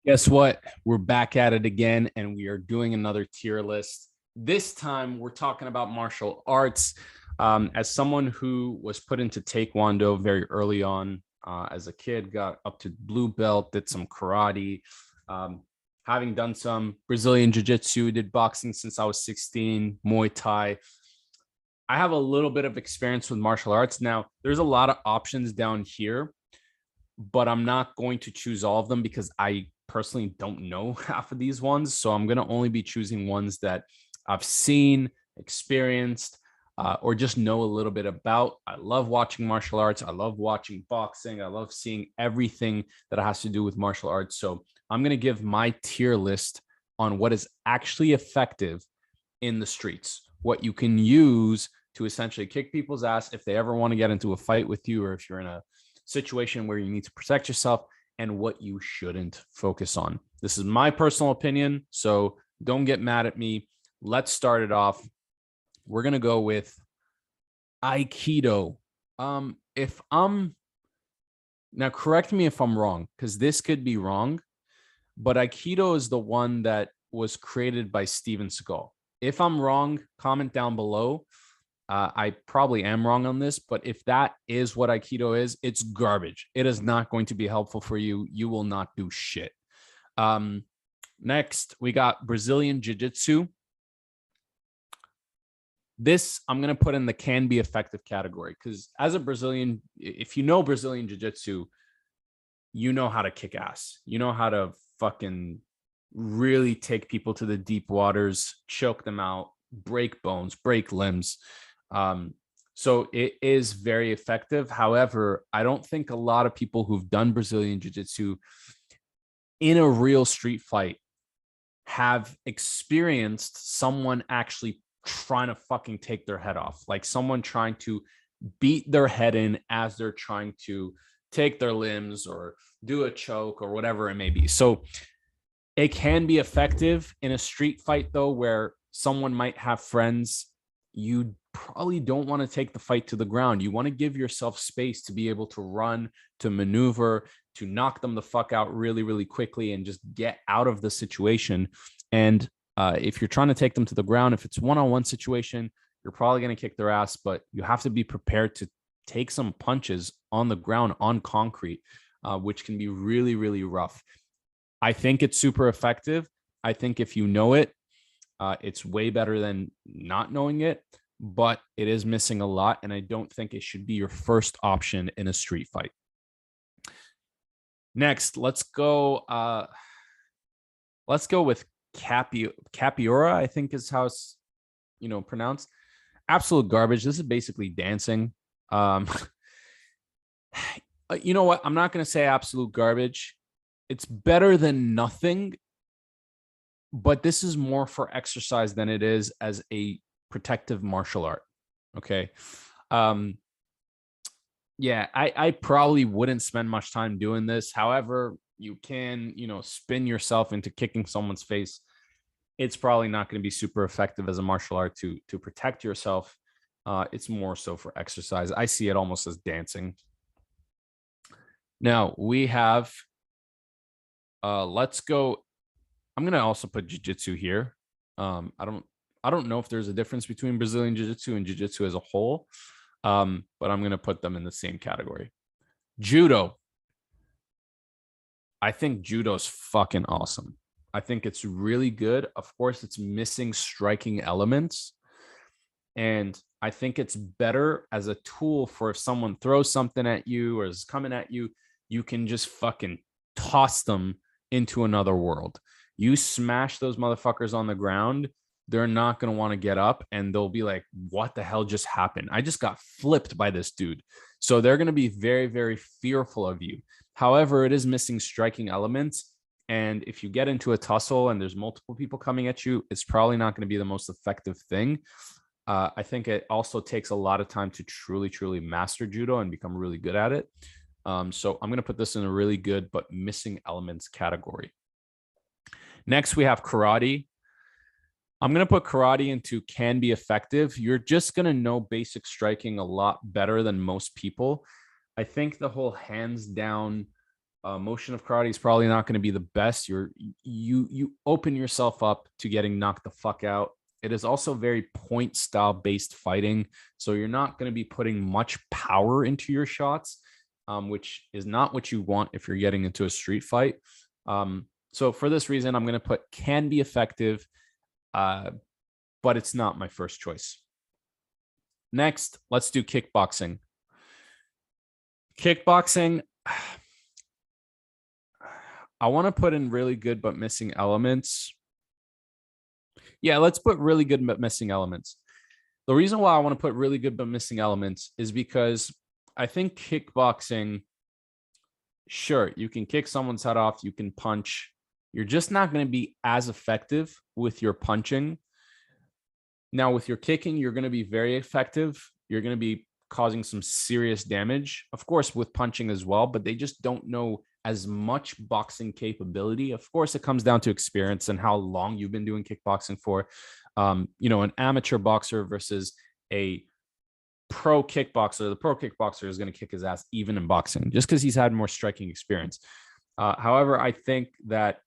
Guess what? We're back at it again, and we are doing another tier list. This time, we're talking about martial arts. As someone who was put into Taekwondo very early on as a kid, got up to blue belt, did some karate, having done some Brazilian jiu-jitsu, did boxing since I was 16, Muay Thai. I have a little bit of experience with martial arts. Now, there's a lot of options down here, but I'm not going to choose all of them because I personally don't know half of these ones. So I'm going to only be choosing ones that I've seen, experienced, or just know a little bit about. I love watching martial arts. I love watching boxing. I love seeing everything that has to do with martial arts. So I'm going to give my tier list on what is actually effective in the streets, what you can use to essentially kick people's ass if they ever want to get into a fight with you, or if you're in a situation where you need to protect yourself, and what you shouldn't focus on. This is my personal opinion, so don't get mad at me. Let's start it off. We're going to go with Aikido. If I'm now, correct me if I'm wrong, because this could be wrong, but Aikido is the one that was created by Steven Seagal. If I'm wrong, comment down below. I probably am wrong on this, but if that is what Aikido is, it's garbage. It is not going to be helpful for you. You will not do shit. Next, we got Brazilian Jiu-Jitsu. This I'm going to put in the can be effective category because as a Brazilian, if you know Brazilian Jiu-Jitsu, you know how to kick ass. You know how to fucking really take people to the deep waters, choke them out, break bones, break limbs. So it is very effective. However, I don't think a lot of people who've done Brazilian Jiu-Jitsu in a real street fight have experienced someone actually trying to fucking take their head off, like someone trying to beat their head in as they're trying to take their limbs or do a choke or whatever it may be. So it can be effective in a street fight, though, where someone might have friends. You probably don't want to take the fight to the ground. You want to give yourself space to be able to run, to maneuver, to knock them the fuck out really, really quickly and just get out of the situation. And if you're trying to take them to the ground, if it's one-on-one situation, you're probably going to kick their ass, but you have to be prepared to take some punches on the ground, on concrete, which can be really, really rough. I think it's super effective. I think if you know it, it's way better than not knowing it, but it is missing a lot. And I don't think it should be your first option in a street fight. Next, let's go with Capiora, I think is how it's, pronounced. Absolute garbage. This is basically dancing. You know what? I'm not going to say absolute garbage. It's better than nothing, but this is more for exercise than it is as a protective martial art. Okay. Yeah, I probably wouldn't spend much time doing this. However, you can, spin yourself into kicking someone's face. It's probably not going to be super effective as a martial art to protect yourself. It's more so for exercise. I see it almost as dancing. Now we have, let's go. I'm going to also put jiu-jitsu here. I don't know if there's a difference between Brazilian jiu-jitsu and jiu-jitsu as a whole, but I'm going to put them in the same category. Judo. I think judo is fucking awesome. I think it's really good. Of course, it's missing striking elements. And I think it's better as a tool for if someone throws something at you or is coming at you, you can just fucking toss them into another world. You smash those motherfuckers on the ground, they're not going to want to get up and they'll be like, what the hell just happened? I just got flipped by this dude. So they're going to be very, very fearful of you. However, it is missing striking elements. And if you get into a tussle and there's multiple people coming at you, it's probably not going to be the most effective thing. I think it also takes a lot of time to truly, truly master judo and become really good at it. So I'm going to put this in a really good but missing elements category. Next, we have karate. I'm going to put karate into can be effective. You're just going to know basic striking a lot better than most people. I think the whole hands down Motion of karate is probably not going to be the best. You open yourself up to getting knocked the fuck out. It is also very point style based fighting, so you're not going to be putting much power into your shots, which is not what you want if you're getting into a street fight. So for this reason, I'm going to put can be effective, but it's not my first choice. Next, let's do kickboxing. Kickboxing, I want to put in really good but missing elements. Yeah, let's put really good but missing elements. The reason why I want to put really good but missing elements is because I think kickboxing, sure, you can kick someone's head off, you can punch. You're just not going to be as effective with your punching. Now, with your kicking, you're going to be very effective. You're going to be causing some serious damage, of course, with punching as well, but they just don't know as much boxing capability. Of course, it comes down to experience and how long you've been doing kickboxing for. An amateur boxer versus a pro kickboxer. The pro kickboxer is going to kick his ass even in boxing, just because he's had more striking experience. However, I think that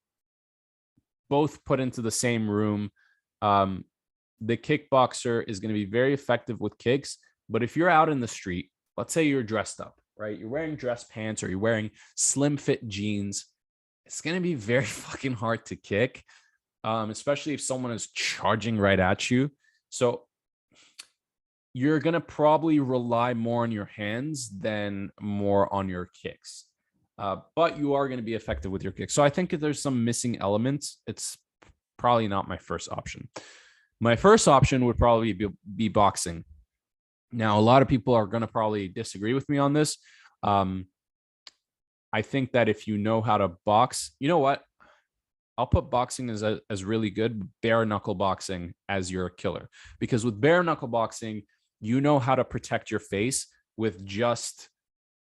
both put into the same room, the kickboxer is going to be very effective with kicks. But if you're out in the street, let's say you're dressed up, right? You're wearing dress pants or you're wearing slim fit jeans. It's going to be very fucking hard to kick, especially if someone is charging right at you. So you're going to probably rely more on your hands than more on your kicks. But you are going to be effective with your kicks. So I think if there's some missing elements, it's probably not my first option. My first option would probably be boxing. Now, a lot of people are going to probably disagree with me on this. I think that if you know how to box, you know what? I'll put boxing as really good, bare knuckle boxing as your killer. Because with bare knuckle boxing, you know how to protect your face with just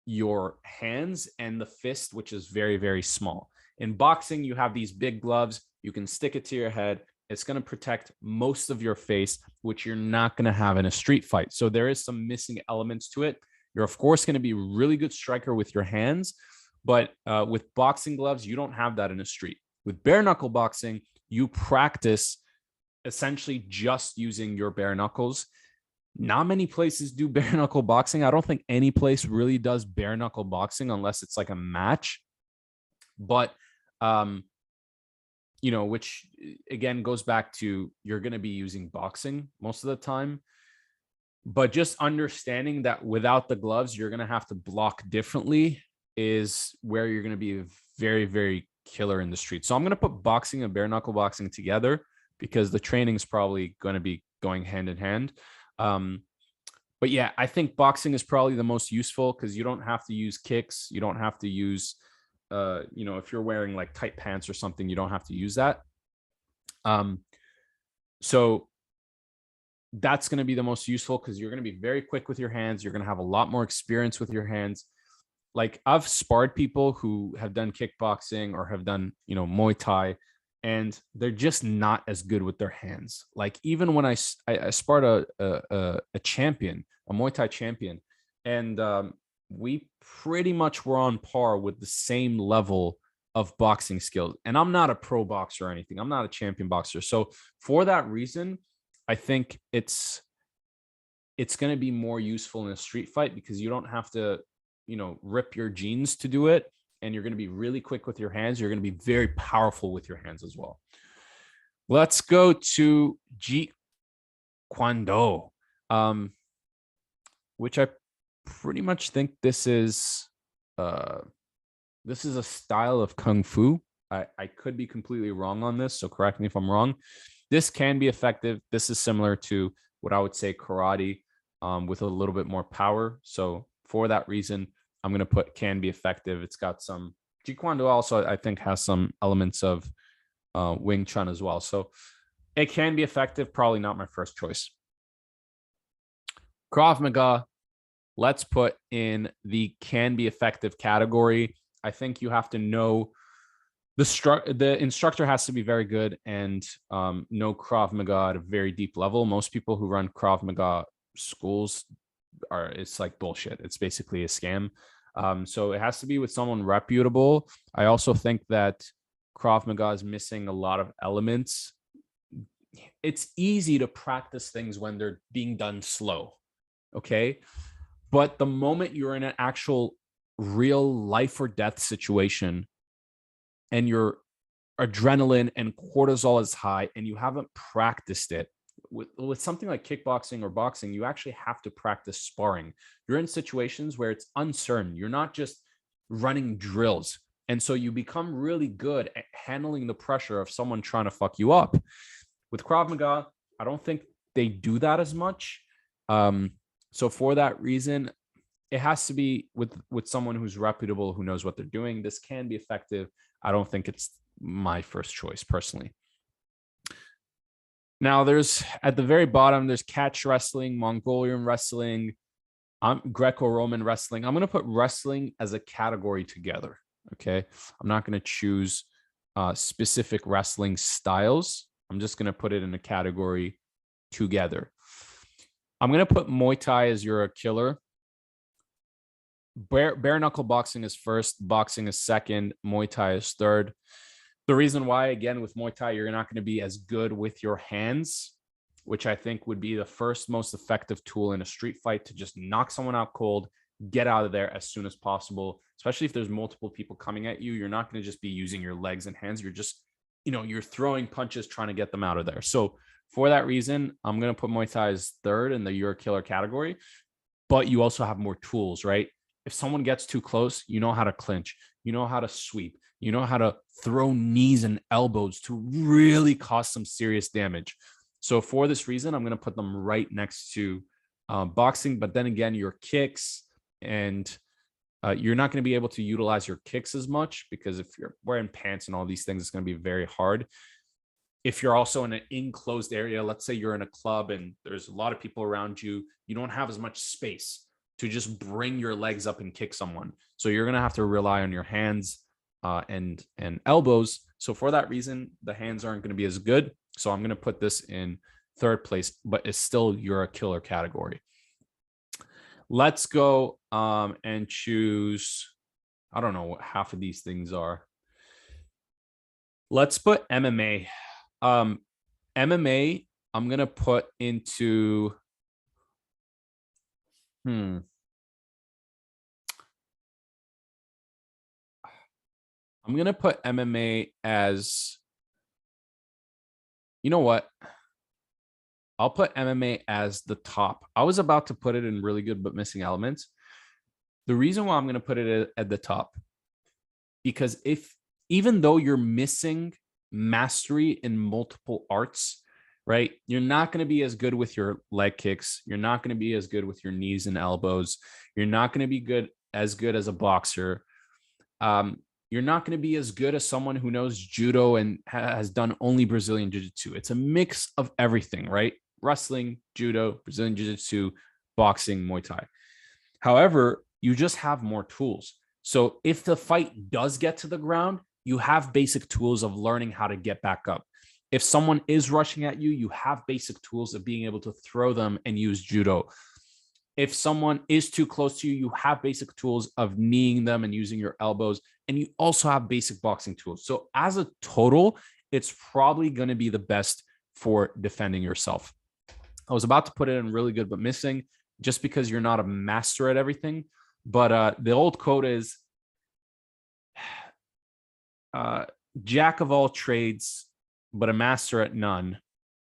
your hands and the fist, which is very, very small. In boxing, you have these big gloves. You can stick it to your head. It's going to protect most of your face, which you're not going to have in a street fight. So there is some missing elements to it. You're, of course, going to be a really good striker with your hands, but with boxing gloves, you don't have that in a street. With bare knuckle boxing, you practice essentially just using your bare knuckles. Not many places do bare knuckle boxing. I don't think any place really does bare knuckle boxing unless it's like a match. But which again goes back to you're going to be using boxing most of the time. But just understanding that without the gloves, you're going to have to block differently is where you're going to be very, very killer in the street. So I'm going to put boxing and bare knuckle boxing together because the training is probably going to be going hand in hand. But yeah, I think boxing is probably the most useful because you don't have to use kicks. You don't have to use if you're wearing like tight pants or something, you don't have to use that. So that's going to be the most useful because you're going to be very quick with your hands. You're going to have a lot more experience with your hands. Like I've sparred people who have done kickboxing or have done, Muay Thai, and they're just not as good with their hands. Like even when I sparred a champion, a Muay Thai champion, and we pretty much were on par with the same level of boxing skills. And I'm not a pro boxer or anything. I'm not a champion boxer. So for that reason, I think it's going to be more useful in a street fight because you don't have to, rip your jeans to do it. And you're going to be really quick with your hands. You're going to be very powerful with your hands as well. Let's go to Taekwondo, which I pretty much think this is a style of kung fu. I could be completely wrong on this, so correct me if I'm wrong. This can be effective. This is similar to what I would say karate, with a little bit more power. So for that reason, I'm going to put can be effective. It's got some Taekwondo also, I think, has some elements of Wing Chun as well. So it can be effective. Probably not my first choice. Krav Maga, let's put in the can be effective category. I think you have to know the instructor has to be very good and know Krav Maga at a very deep level. Most people who run Krav Maga schools it's like bullshit. It's basically a scam. So it has to be with someone reputable. I also think that Krav Maga is missing a lot of elements. It's easy to practice things when they're being done slow. Okay. But the moment you're in an actual real life or death situation and your adrenaline and cortisol is high and you haven't practiced it with something like kickboxing or boxing, you actually have to practice sparring. You're in situations where it's uncertain. You're not just running drills. And so you become really good at handling the pressure of someone trying to fuck you up. With Krav Maga, I don't think they do that as much. So for that reason, it has to be with someone who's reputable, who knows what they're doing. This can be effective. I don't think it's my first choice personally. Now there's at the very bottom, there's catch wrestling, Mongolian wrestling, Greco-Roman wrestling. I'm going to put wrestling as a category together. Okay. I'm not going to choose specific wrestling styles. I'm just going to put it in a category together. I'm going to put Muay Thai as you're a killer. Bare knuckle boxing is first, boxing is second, Muay Thai is third. The reason why, again, with Muay Thai, you're not going to be as good with your hands, which I think would be the first most effective tool in a street fight to just knock someone out cold, get out of there as soon as possible, especially if there's multiple people coming at you. You're not going to just be using your legs and hands. You're just, you're throwing punches, trying to get them out of there. So for that reason, I'm going to put Muay Thai as third in the you're a killer category, but you also have more tools, right? If someone gets too close, you know how to clinch, you know how to sweep, you know how to throw knees and elbows to really cause some serious damage. So for this reason, I'm going to put them right next to boxing. But then again, your kicks and you're not going to be able to utilize your kicks as much because if you're wearing pants and all these things, it's going to be very hard. If you're also in an enclosed area, let's say you're in a club and there's a lot of people around you, you don't have as much space to just bring your legs up and kick someone. So you're going to have to rely on your hands and elbows. So for that reason, the hands aren't going to be as good. So I'm going to put this in third place, but it's still you're a killer category. Let's go and choose. I don't know what half of these things are. Let's put MMA. MMA, I'm going to put into. I'm going to put MMA as, you know what? I'll put MMA as the top. I was about to put it in really good but missing elements. The reason why I'm going to put it at the top, because even though you're missing mastery in multiple arts, right? You're not going to be as good with your leg kicks. You're not going to be as good with your knees and elbows. You're not going to be as good as a boxer. You're not going to be as good as someone who knows judo and has done only Brazilian jiu-jitsu. It's a mix of everything, right? Wrestling, judo, Brazilian jiu-jitsu, boxing, Muay Thai. However, you just have more tools. So if the fight does get to the ground, you have basic tools of learning how to get back up. If someone is rushing at you, you have basic tools of being able to throw them and use judo. If someone is too close to you, you have basic tools of kneeing them and using your elbows. And you also have basic boxing tools. So as a total, it's probably going to be the best for defending yourself. I was about to put it in really good, but missing just because you're not a master at everything. But the old quote is jack of all trades, but a master at none.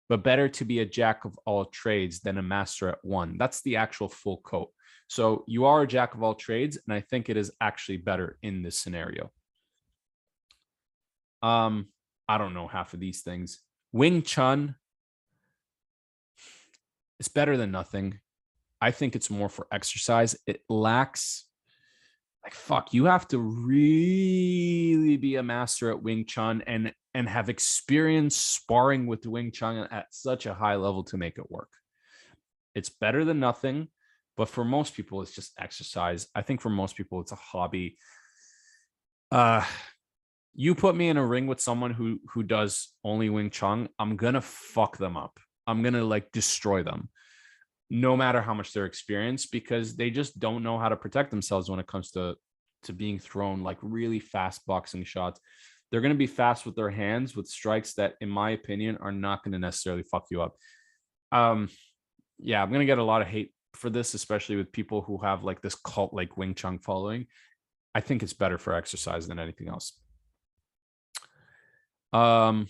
But better to be a jack of all trades than a master at one. That's the actual full quote. So you are a jack of all trades, and I think it is actually better in this scenario. I don't know half of these things. Wing Chun is better than nothing. I think it's more for exercise. It lacks, you have to really be a master at Wing Chun and have experience sparring with Wing Chun at such a high level to make it work. It's better than nothing, but for most people, it's just exercise. I think for most people, it's a hobby. You put me in a ring with someone who does only Wing Chun, I'm gonna fuck them up. I'm gonna destroy them. no matter how much they're experienced, because they just don't know how to protect themselves when it comes to being thrown like really fast boxing shots. They're going to be fast with their hands with strikes that, in my opinion, are not going to necessarily fuck you up. Yeah, I'm going to get a lot of hate for this, especially with people who have like this cult like Wing Chun following. I think it's better for exercise than anything else. I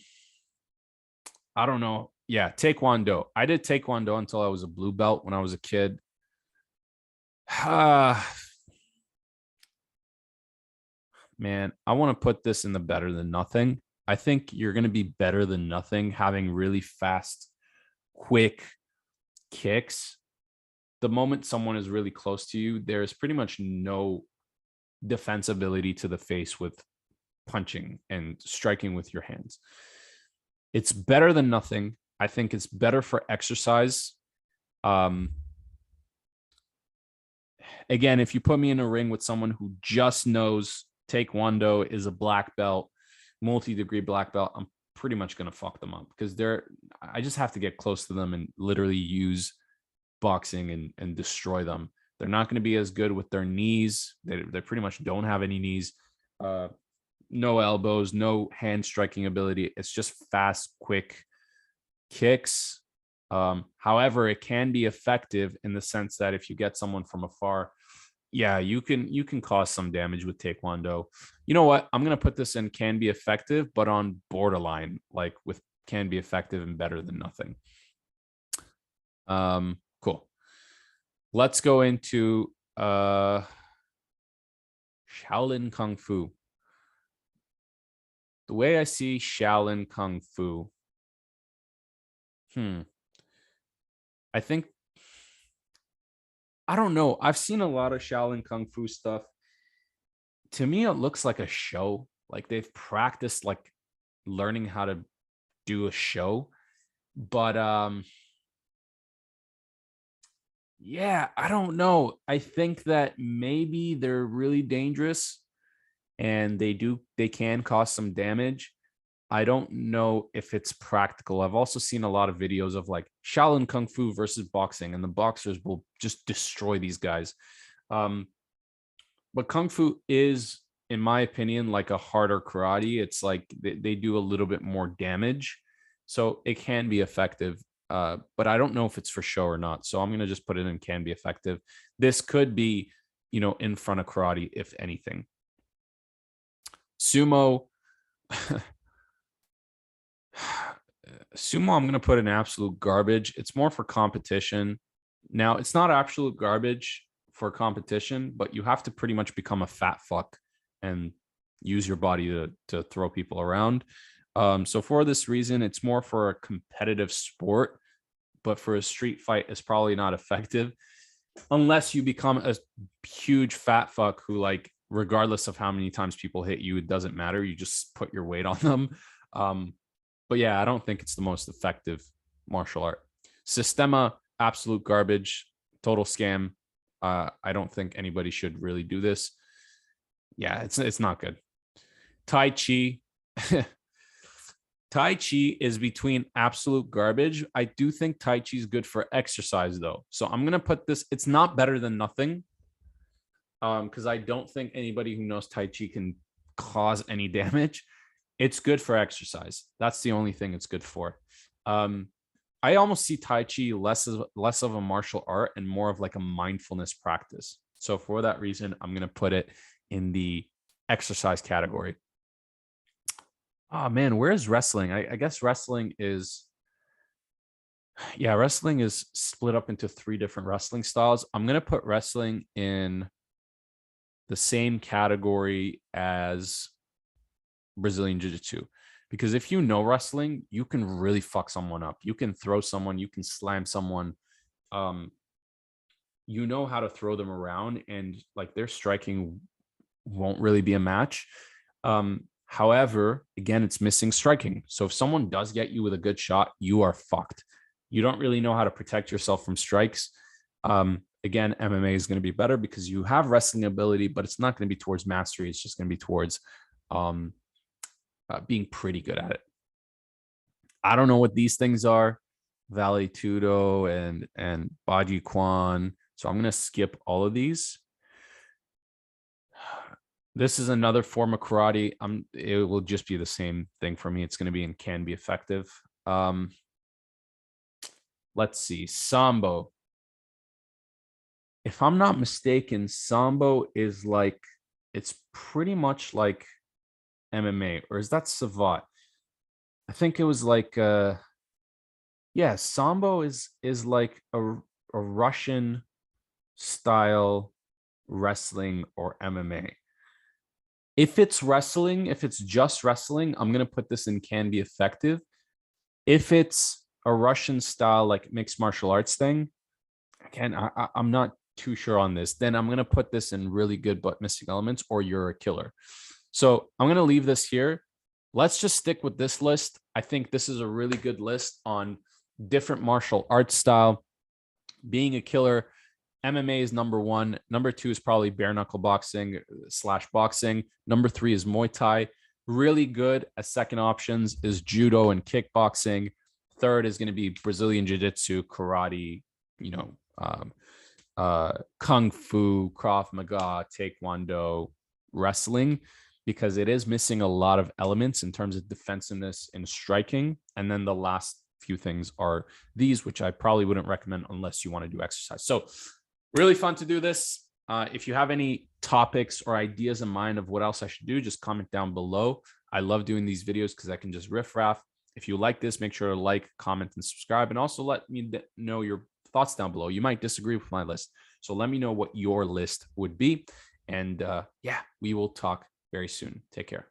don't know. Yeah, Taekwondo. I did Taekwondo until I was a blue belt when I was a kid. Man, I want to put this in the better than nothing. I think you're going to be better than nothing having really fast, quick kicks. The moment someone is really close to you, there is pretty much no defensibility to the face with punching and striking with your hands. It's better than nothing. I think it's better for exercise. Again, if you put me in a ring with someone who just knows Taekwondo, is a black belt, multi-degree black belt, I'm pretty much going to fuck them up, because I just have to get close to them and literally use boxing and destroy them. They're not going to be as good with their knees. They pretty much don't have any knees, no elbows, no hand striking ability. It's just fast, quick kicks. However, it can be effective in the sense that if you get someone from afar, yeah, you can cause some damage with Taekwondo. You know what? I'm gonna put this in can be effective, but on borderline, like with can be effective and better than nothing. Cool. Let's go into Shaolin Kung Fu. The way I see Shaolin Kung Fu, I think, I don't know. I've seen a lot of Shaolin Kung Fu stuff. To me, it looks like a show. Like they've practiced like learning how to do a show. But yeah, I don't know. I think that maybe they're really dangerous and they can cause some damage. I don't know if it's practical. I've also seen a lot of videos of like Shaolin Kung Fu versus boxing, and the boxers will just destroy these guys. But Kung Fu is, in my opinion, like a harder karate. It's like they do a little bit more damage. So it can be effective. But I don't know if it's for show or not. So I'm going to just put it in can be effective. This could be, in front of karate, if anything. Sumo. Sumo, I'm going to put in absolute garbage. It's more for competition. Now, it's not absolute garbage for competition, but you have to pretty much become a fat fuck and use your body to throw people around. So for this reason, it's more for a competitive sport, but for a street fight, it's probably not effective unless you become a huge fat fuck who, like, regardless of how many times people hit you, it doesn't matter. You just put your weight on them. But yeah, I don't think it's the most effective martial art. Sistema, absolute garbage, total scam. I don't think anybody should really do this. Yeah, it's not good. Tai Chi. Tai Chi is between absolute garbage. I do think Tai Chi is good for exercise, though. So I'm going to put this, it's not better than nothing. Because I don't think anybody who knows Tai Chi can cause any damage. It's good for exercise. That's the only thing it's good for. I almost see Tai Chi less of a martial art and more of like a mindfulness practice. So for that reason, I'm going to put it in the exercise category. Oh man, where's wrestling? I guess wrestling is split up into 3 different wrestling styles. I'm going to put wrestling in the same category as Brazilian Jiu-Jitsu, because if you know wrestling, you can really fuck someone up. You can throw someone, you can slam someone. You know how to throw them around, and like their striking won't really be a match. However, again, it's missing striking. So if someone does get you with a good shot, you are fucked. You don't really know how to protect yourself from strikes. Again, MMA is going to be better because you have wrestling ability, but it's not going to be towards mastery. It's just going to be towards being pretty good at it. I don't know what these things are. Vale Tudo and Baji Kwan. So I'm going to skip all of these. This is another form of karate. It will just be the same thing for me. It's going to be and can be effective. Let's see. Sambo. If I'm not mistaken, Sambo is like, it's pretty much like MMA, or is that Savat? I think it was like yeah, Sambo is like a Russian style wrestling or MMA. If it's wrestling, if it's just wrestling, I'm gonna put this in can be effective. If it's a Russian style like mixed martial arts thing, again, I'm not too sure on this. Then I'm gonna put this in really good but missing elements, or you're a killer. So I'm gonna leave this here. Let's just stick with this list. I think this is a really good list on different martial arts style. Being a killer, MMA is number one. Number two is probably bare knuckle boxing / boxing. Number three is Muay Thai. Really good as second options is judo and kickboxing. Third is going to be Brazilian jiu-jitsu, karate, kung fu, Krav Maga, Taekwondo, wrestling, because it is missing a lot of elements in terms of defensiveness and striking. And then the last few things are these, which I probably wouldn't recommend unless you want to do exercise. So really fun to do this. If you have any topics or ideas in mind of what else I should do, just comment down below. I love doing these videos because I can just riff raff. If you like this, make sure to like, comment, and subscribe. And also let me know your thoughts down below. You might disagree with my list. So let me know what your list would be. And yeah, we will talk very soon. Take care.